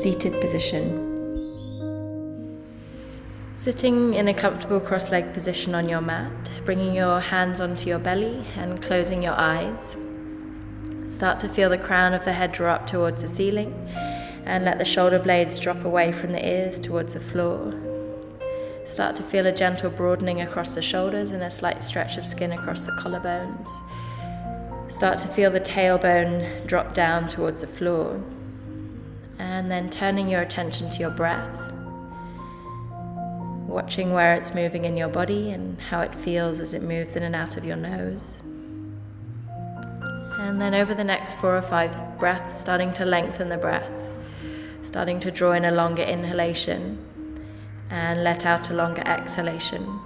Seated position. Sitting in a comfortable cross-legged position on your mat, bringing your hands onto your belly and closing your eyes. Start to feel the crown of the head draw up towards the ceiling and let the shoulder blades drop away from the ears towards the floor. Start to feel a gentle broadening across the shoulders and a slight stretch of skin across the collarbones. Start to feel the tailbone drop down towards the floor. And then turning your attention to your breath, watching where it's moving in your body and how it feels as it moves in and out of your nose. And then over the next 4 or 5 breaths, starting to lengthen the breath, starting to draw in a longer inhalation and let out a longer exhalation.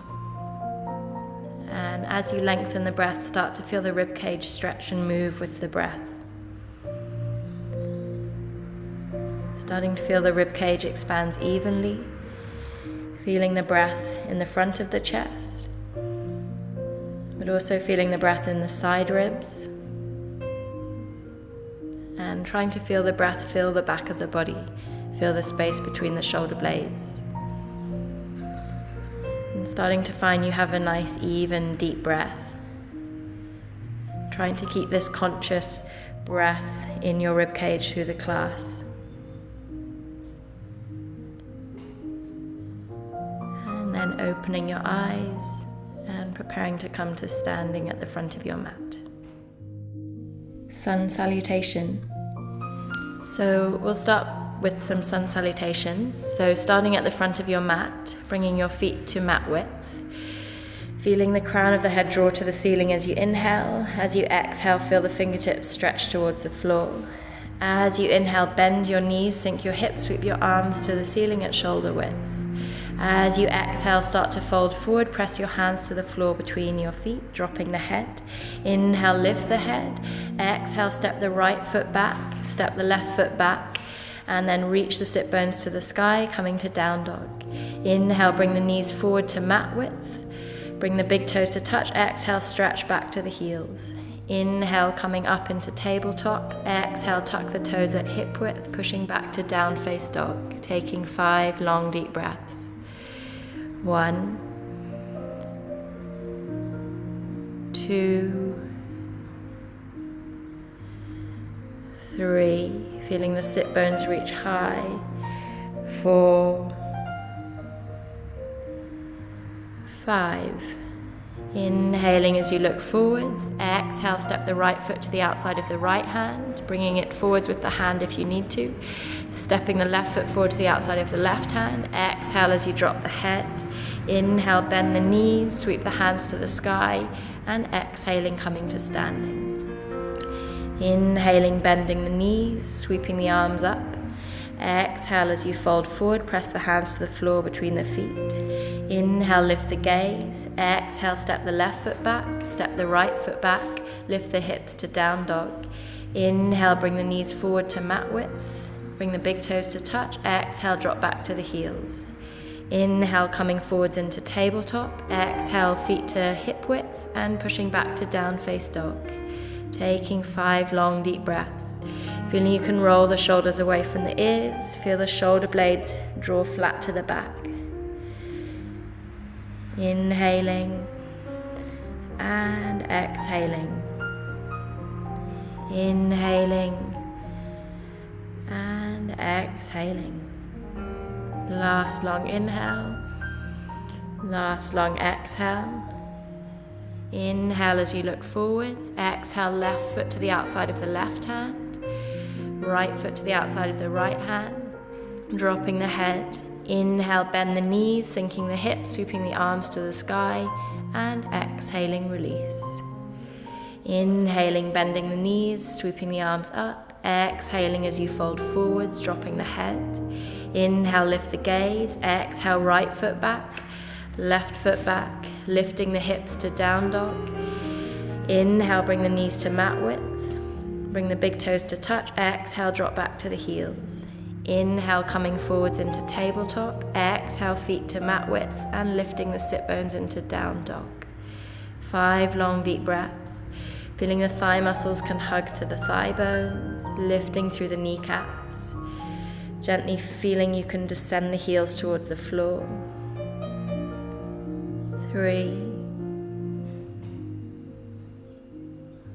And as you lengthen the breath, start to feel the ribcage stretch and move with the breath. Starting to feel the ribcage expands evenly, feeling the breath in the front of the chest, but also feeling the breath in the side ribs, and trying to feel the breath fill the back of the body, feel the space between the shoulder blades. And starting to find you have a nice, even, deep breath. Trying to keep this conscious breath in your ribcage through the class. And then opening your eyes and preparing to come to standing at the front of your mat. Sun salutation. So we'll start with some sun salutations. So starting at the front of your mat, bringing your feet to mat width. Feeling the crown of the head draw to the ceiling as you inhale. As you exhale, feel the fingertips stretch towards the floor. As you inhale, bend your knees, sink your hips, sweep your arms to the ceiling at shoulder width. As you exhale, start to fold forward, press your hands to the floor between your feet, dropping the head. Inhale, lift the head. Exhale, step the right foot back, step the left foot back, and then reach the sit bones to the sky, coming to down dog. Inhale, bring the knees forward to mat width. Bring the big toes to touch. Exhale, stretch back to the heels. Inhale, coming up into tabletop. Exhale, tuck the toes at hip width, pushing back to down face dog, taking 5 long deep breaths. 1, 2, 3, feeling the sit bones reach high. 4, 5. Inhaling as you look forwards. Exhale, step the right foot to the outside of the right hand, bringing it forwards with the hand if you need to. Stepping the left foot forward to the outside of the left hand. Exhale as you drop the head. Inhale, bend the knees, sweep the hands to the sky, and exhaling, coming to standing. Inhaling, bending the knees, sweeping the arms up. Exhale as you fold forward, press the hands to the floor between the feet. Inhale, lift the gaze. Exhale, step the left foot back, step the right foot back, lift the hips to down dog. Inhale, bring the knees forward to mat width. Bring the big toes to touch. Exhale, drop back to the heels. Inhale, coming forwards into tabletop. Exhale, feet to hip width and pushing back to down face dog. Taking 5 long deep breaths. Feeling you can roll the shoulders away from the ears. Feel the shoulder blades draw flat to the back. Inhaling and exhaling. Inhaling and exhaling. Last long inhale. Last long exhale. Inhale as you look forwards. Exhale, left foot to the outside of the left hand. Right foot to the outside of the right hand. Dropping the head. Inhale, bend the knees, sinking the hips, sweeping the arms to the sky, and exhaling, release. Inhaling, bending the knees, sweeping the arms up. Exhaling as you fold forwards, dropping the head. Inhale, lift the gaze. Exhale, right foot back, left foot back, lifting the hips to down dog. Inhale, bring the knees to mat width. Bring the big toes to touch. Exhale, drop back to the heels. Inhale, coming forwards into tabletop. Exhale, feet to mat width and lifting the sit bones into down dog. 5 long deep breaths. Feeling the thigh muscles can hug to the thigh bones, lifting through the kneecaps. Gently feeling you can descend the heels towards the floor. 3.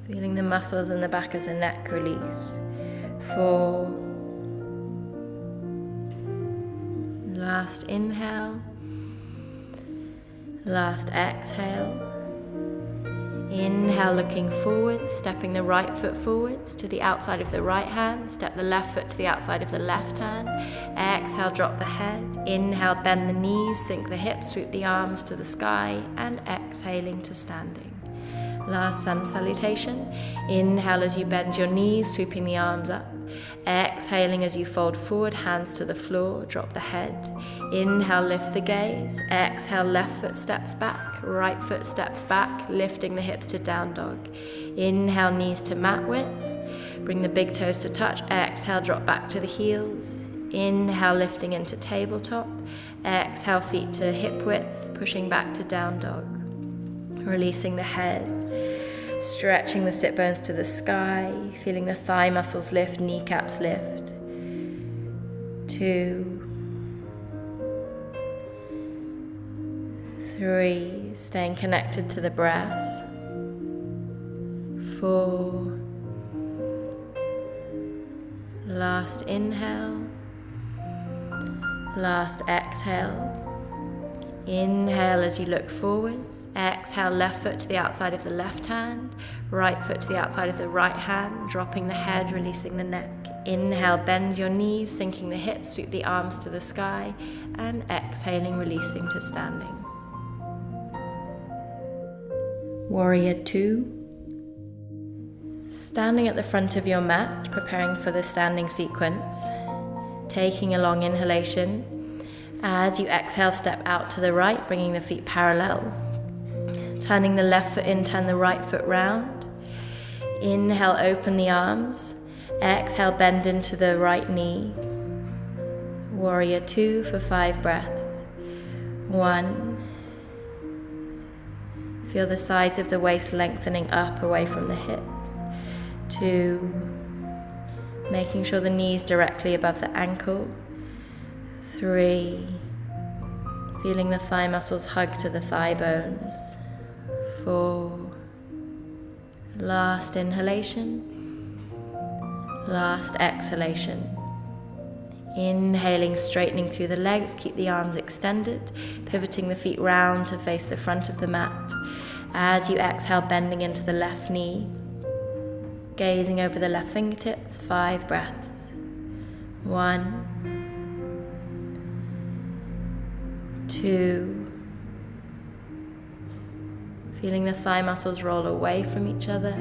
Feeling the muscles in the back of the neck release. 4. Last inhale. Last exhale. Inhale, looking forward, stepping the right foot forwards to the outside of the right hand. Step the left foot to the outside of the left hand. Exhale, drop the head. Inhale, bend the knees, sink the hips, sweep the arms to the sky, and exhaling to standing. Last sun salutation. Inhale as you bend your knees, sweeping the arms up. Exhaling as you fold forward, hands to the floor, drop the head. Inhale, lift the gaze. Exhale, left foot steps back, right foot steps back, lifting the hips to down dog. Inhale, knees to mat width. Bring the big toes to touch. Exhale, drop back to the heels. Inhale, lifting into tabletop. Exhale, feet to hip width, pushing back to down dog. Releasing the head. Stretching the sit bones to the sky, feeling the thigh muscles lift, kneecaps lift. 2, 3, staying connected to the breath. 4, last inhale, last exhale. Inhale as you look forwards. Exhale, left foot to the outside of the left hand, right foot to the outside of the right hand, dropping the head, releasing the neck. Inhale, bend your knees, sinking the hips, sweep the arms to the sky, and exhaling, releasing to standing. Warrior 2. Standing at the front of your mat, preparing for the standing sequence, taking a long inhalation. As you exhale, step out to the right, bringing the feet parallel. Turning the left foot in, turn the right foot round. Inhale, open the arms. Exhale, bend into the right knee. Warrior 2 for 5 breaths. 1. Feel the sides of the waist lengthening up away from the hips. 2. Making sure the knees directly above the ankle. 3. Feeling the thigh muscles hug to the thigh bones. 4. Last inhalation. Last exhalation. Inhaling, straightening through the legs, keep the arms extended, pivoting the feet round to face the front of the mat. As you exhale, bending into the left knee. Gazing over the left fingertips, 5 breaths. 1. 2. Feeling the thigh muscles roll away from each other.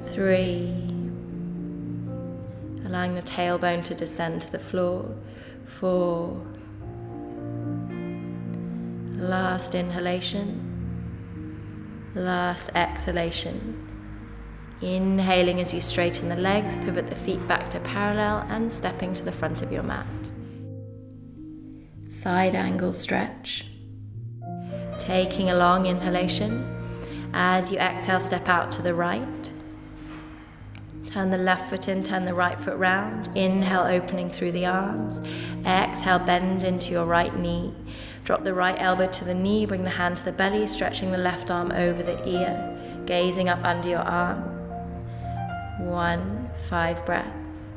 3. Allowing the tailbone to descend to the floor. 4. Last inhalation. Last exhalation. Inhaling as you straighten the legs, pivot the feet back to parallel and stepping to the front of your mat. Side angle stretch. Taking a long inhalation. As you exhale, step out to the right. Turn the left foot in, turn the right foot round. Inhale, opening through the arms. Exhale, bend into your right knee. Drop the right elbow to the knee, bring the hand to the belly, stretching the left arm over the ear, gazing up under your arm. 1, 5 breaths.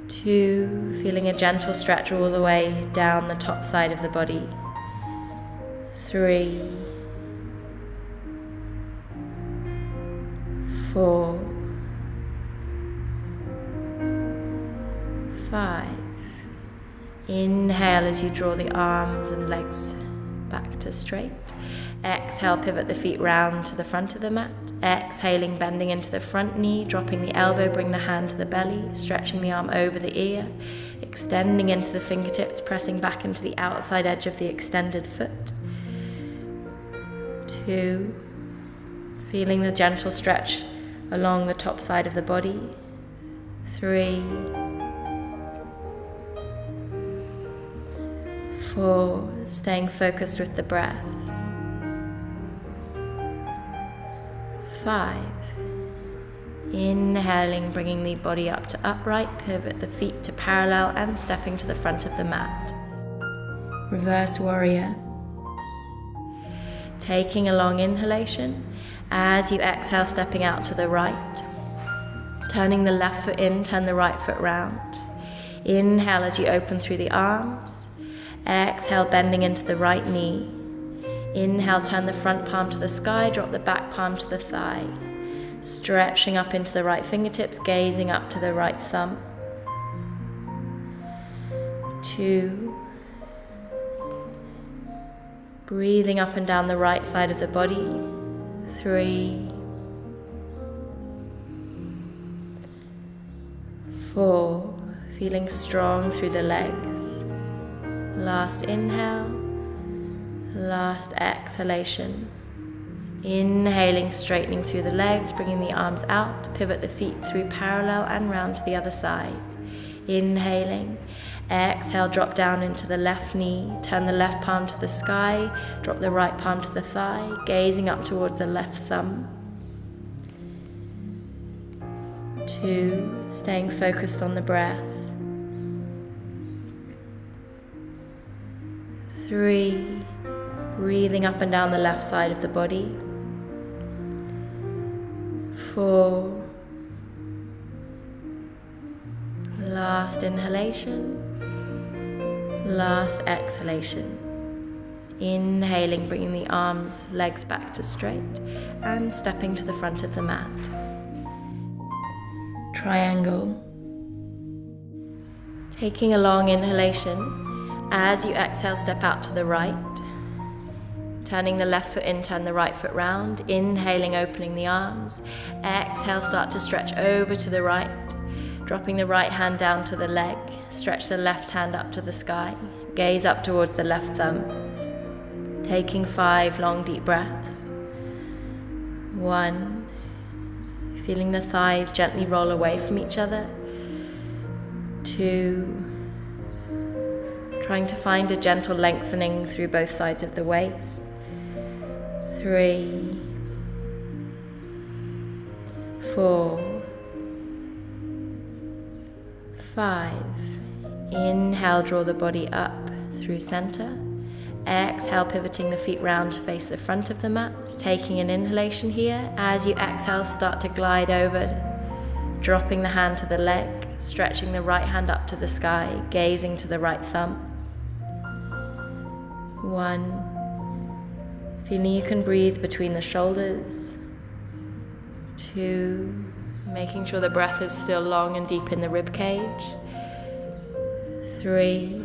2, feeling a gentle stretch all the way down the top side of the body. 3, 4, 5. Inhale as you draw the arms and legs back to straight. Exhale, pivot the feet round to the front of the mat. Exhaling, bending into the front knee, dropping the elbow, bring the hand to the belly, stretching the arm over the ear, extending into the fingertips, pressing back into the outside edge of the extended foot. 2, feeling the gentle stretch along the top side of the body. 3, 4, staying focused with the breath. 5, Inhaling, bringing the body up to upright, pivot the feet to parallel and stepping to the front of the mat. Reverse warrior. Taking a long inhalation. As you exhale, stepping out to the right. Turning the left foot in, turn the right foot round. Inhale as you open through the arms. Exhale, bending into the right knee. Inhale, turn the front palm to the sky, drop the back palm to the thigh. Stretching up into the right fingertips, gazing up to the right thumb. 2. Breathing up and down the right side of the body. 3. 4. Feeling strong through the legs. Last inhale. Last exhalation. Inhaling, straightening through the legs, bringing the arms out, pivot the feet through parallel and round to the other side. Inhaling, exhale, drop down into the left knee, turn the left palm to the sky, drop the right palm to the thigh, gazing up towards the left thumb. 2, staying focused on the breath. 3, breathing up and down the left side of the body. 4, last inhalation, last exhalation. Inhaling, bringing the arms, legs back to straight and stepping to the front of the mat. Triangle. Taking a long inhalation. As you exhale, step out to the right. Turning the left foot in, turn the right foot round. Inhaling, opening the arms. Exhale, start to stretch over to the right. Dropping the right hand down to the leg. Stretch the left hand up to the sky. Gaze up towards the left thumb. Taking 5 long deep breaths. 1. Feeling the thighs gently roll away from each other. 2. Trying to find a gentle lengthening through both sides of the waist. 3. 4. 5. Inhale, draw the body up through center. Exhale, pivoting the feet round to face the front of the mat. Taking an inhalation here. As you exhale, start to glide over, dropping the hand to the leg, stretching the right hand up to the sky, gazing to the right thumb. 1. Feeling you can breathe between the shoulders. 2. Making sure the breath is still long and deep in the rib cage. 3.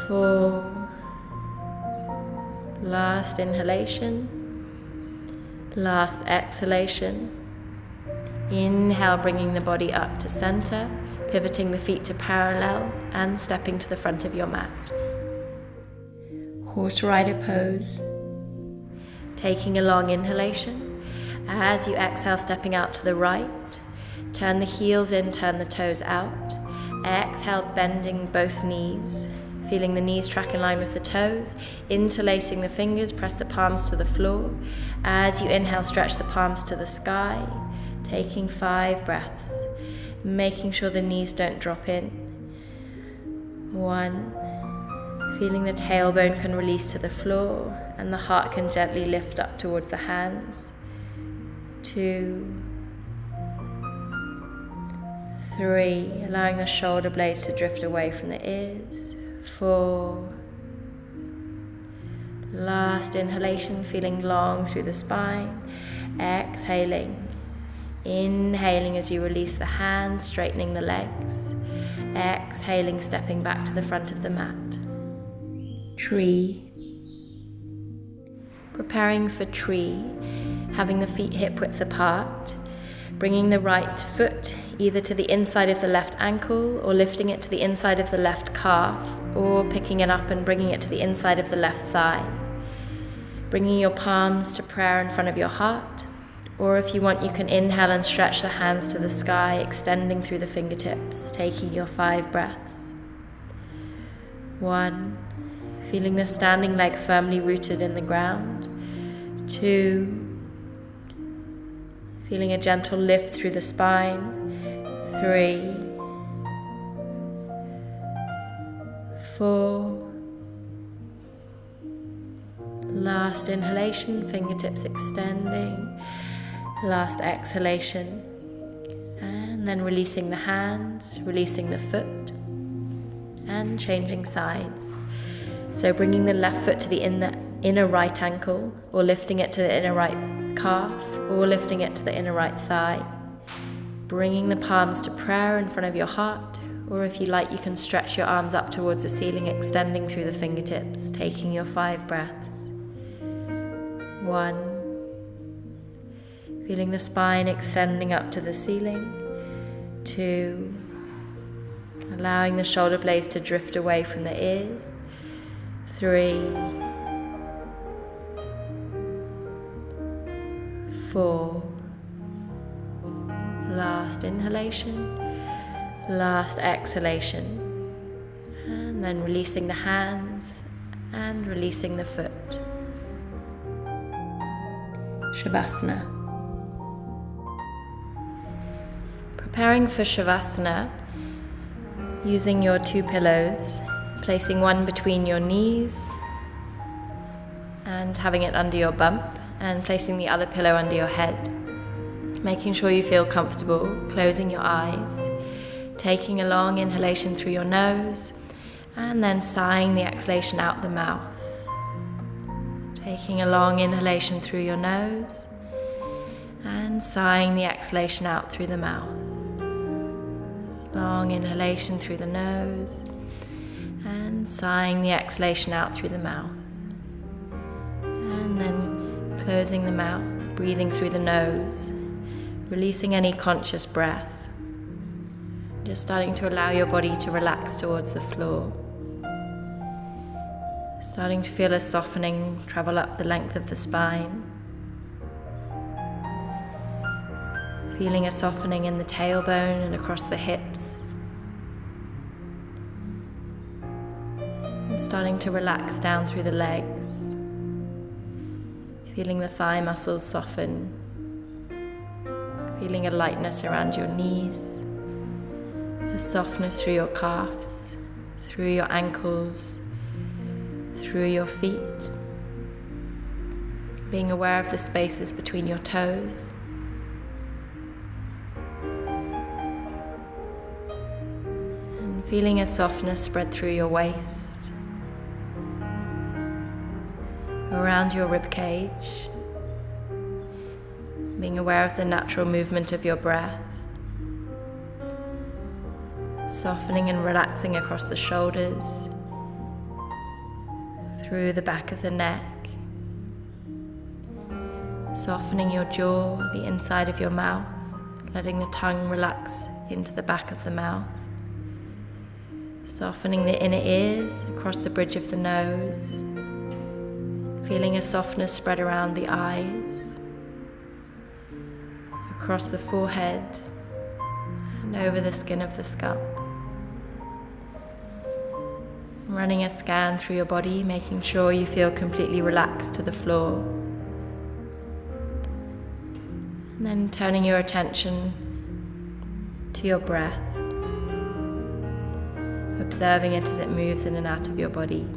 4. Last inhalation. Last exhalation. Inhale, bringing the body up to center, pivoting the feet to parallel and stepping to the front of your mat. Horse rider pose. Taking a long inhalation. As you exhale, stepping out to the right. Turn the heels in, turn the toes out. Exhale, bending both knees. Feeling the knees track in line with the toes. Interlacing the fingers, press the palms to the floor. As you inhale, stretch the palms to the sky. Taking 5 breaths. Making sure the knees don't drop in. 1. Feeling the tailbone can release to the floor and the heart can gently lift up towards the hands. 2. 3. Allowing the shoulder blades to drift away from the ears. 4. Last inhalation, feeling long through the spine. Exhaling. Inhaling as you release the hands, straightening the legs. Exhaling, stepping back to the front of the mat. Tree. Preparing for tree, having the feet hip width apart, bringing the right foot either to the inside of the left ankle or lifting it to the inside of the left calf, or picking it up and bringing it to the inside of the left thigh. Bringing your palms to prayer in front of your heart, or if you want, you can inhale and stretch the hands to the sky, extending through the fingertips, taking your 5 breaths. 1. Feeling the standing leg firmly rooted in the ground. 2. Feeling a gentle lift through the spine. 3, 4. Last inhalation, fingertips extending. Last exhalation. And then releasing the hands, releasing the foot, and changing sides. So bringing the left foot to the inner right ankle, or lifting it to the inner right calf, or lifting it to the inner right thigh. Bringing the palms to prayer in front of your heart, or if you like, you can stretch your arms up towards the ceiling, extending through the fingertips, taking your 5 breaths. 1. Feeling the spine extending up to the ceiling. 2. Allowing the shoulder blades to drift away from the ears. 3. 4. Last inhalation, last exhalation, and then releasing the hands and releasing the foot. Savasana. Preparing for Savasana, using your 2 pillows, placing one between your knees and having it under your bump, and placing the other pillow under your head. Making sure you feel comfortable, closing your eyes, taking a long inhalation through your nose, and then sighing the exhalation out the mouth. Taking a long inhalation through your nose, and sighing the exhalation out through the mouth. Long inhalation through the nose, and sighing the exhalation out through the mouth. And then closing the mouth, breathing through the nose, releasing any conscious breath. Just starting to allow your body to relax towards the floor. Starting to feel a softening travel up the length of the spine. Feeling a softening in the tailbone and across the hips. And starting to relax down through the legs. Feeling the thigh muscles soften. Feeling a lightness around your knees. A softness through your calves, through your ankles, through your feet. Being aware of the spaces between your toes. And feeling a softness spread through your waist, around your rib cage. Being aware of the natural movement of your breath. Softening and relaxing across the shoulders, through the back of the neck. Softening your jaw, the inside of your mouth, letting the tongue relax into the back of the mouth. Softening the inner ears across the bridge of the nose. Feeling a softness spread around the eyes, across the forehead, and over the skin of the scalp. Running a scan through your body, making sure you feel completely relaxed to the floor. And then turning your attention to your breath, observing it as it moves in and out of your body.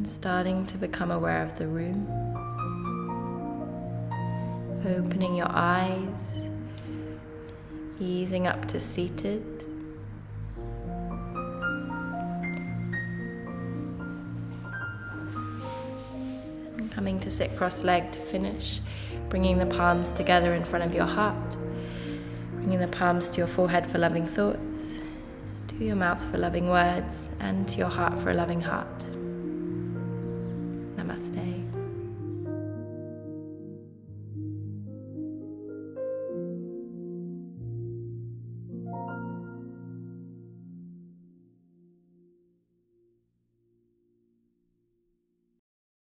Starting to become aware of the room. Opening your eyes, easing up to seated. Coming to sit cross-legged to finish, bringing the palms together in front of your heart, bringing the palms to your forehead for loving thoughts, to your mouth for loving words, and to your heart for a loving heart. Namaste.